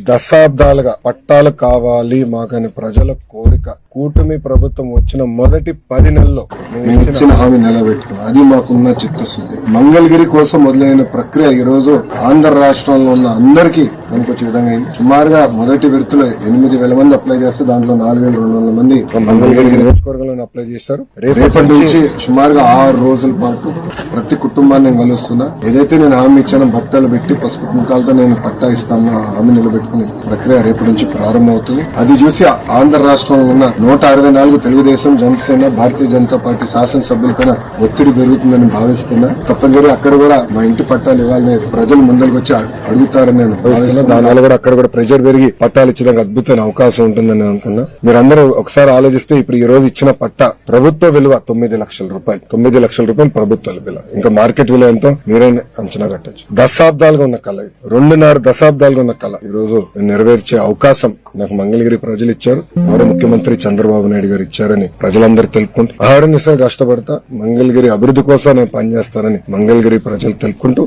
దశాబ్దాలుగా పట్టాలు కావాలి మాకని ప్రజల కోరిక. కూటమి ప్రభుత్వం వచ్చిన మొదటి 10 నెలల్లో మేము ఇచ్చిన హామీ నిలబెట్టుకున్నాం. అది మాకున్న చిత్తశుద్ధి. మంగళగిరి కోసం మొదలైన ప్రక్రియ ఈ రోజు ఆంధ్ర రాష్ట్రంలో ఉన్న అందరికీ పనికొచ్చే విధంగా అయింది. సుమారుగా మొదటి విడతలో 8,000 మంది అప్లై చేస్తే దాంట్లో 4,200 మంది మంగళగిరి నియోజకవర్గంలో అప్లై చేశారు. రేపటి నుంచి సుమారుగా 6 రోజుల పాటు ప్రతి కుటుంబాన్ని కలుస్తున్నా. ఏదైతే నేను హామీ ఇచ్చానో బట్టలు పెట్టి పసుపు కుంకాలతో నేను పట్టా ఇస్తాను హామీ నిలబెట్టుకునే ప్రక్రియ రేపటి నుంచి ప్రారంభమవుతుంది. అది చూసి ఆంధ్ర రాష్ట్రంలో ఉన్న 164 తెలుగుదేశం, జనసేన, భారతీయ జనతా పార్టీ శాసనసభ్యులపైన ఒత్తిడి పెరుగుతుందని భావిస్తున్నా. తప్పనిసరిగా అక్కడ కూడా మా ఇంటి పట్టాలు ఇవ్వాలని ప్రజలు ముందరికి వచ్చి అడుగుతారని నేను భావిస్తున్నా. దానివల్ల కూడా అక్కడ కూడా ప్రెజర్ పెరిగి పట్టాలు ఇచ్చడానికి అద్భుతమైన అవకాశం ఉంటుందని నేను అనుకున్నా. మీరందరూ ఒకసారి ఆలోచిస్తే ఇప్పుడు ఈ రోజు ఇచ్చిన పట్టా ప్రభుత్వ విలువ 9 లక్షల రూపాయలు. 9 లక్షల రూపాయలు ప్రభుత్వ విలువ. ఇంకా మార్కెట్ విలువ ఎంతో మీరే అంచనా కట్టచ్చు. దశాబ్దాలుగా ఉన్న కళ, 2.5 దశాబ్దాలుగా ఉన్న కళ ఈ రోజు నెరవేర్చే అవకాశం నాకు మంగళగిరి ప్రజలు ఇచ్చారు. గౌరవ ముఖ్యమంత్రి చంద్రబాబు నాయుడు గారు ఇచ్చారని ప్రజలందరూ తెలుపుకుంటూ ఆహారనిసే కష్టపడతా మంగళగిరి అభివృద్ధి కోసం నేను పనిచేస్తానని మంగళగిరి ప్రజలు తెలుపుకుంటూ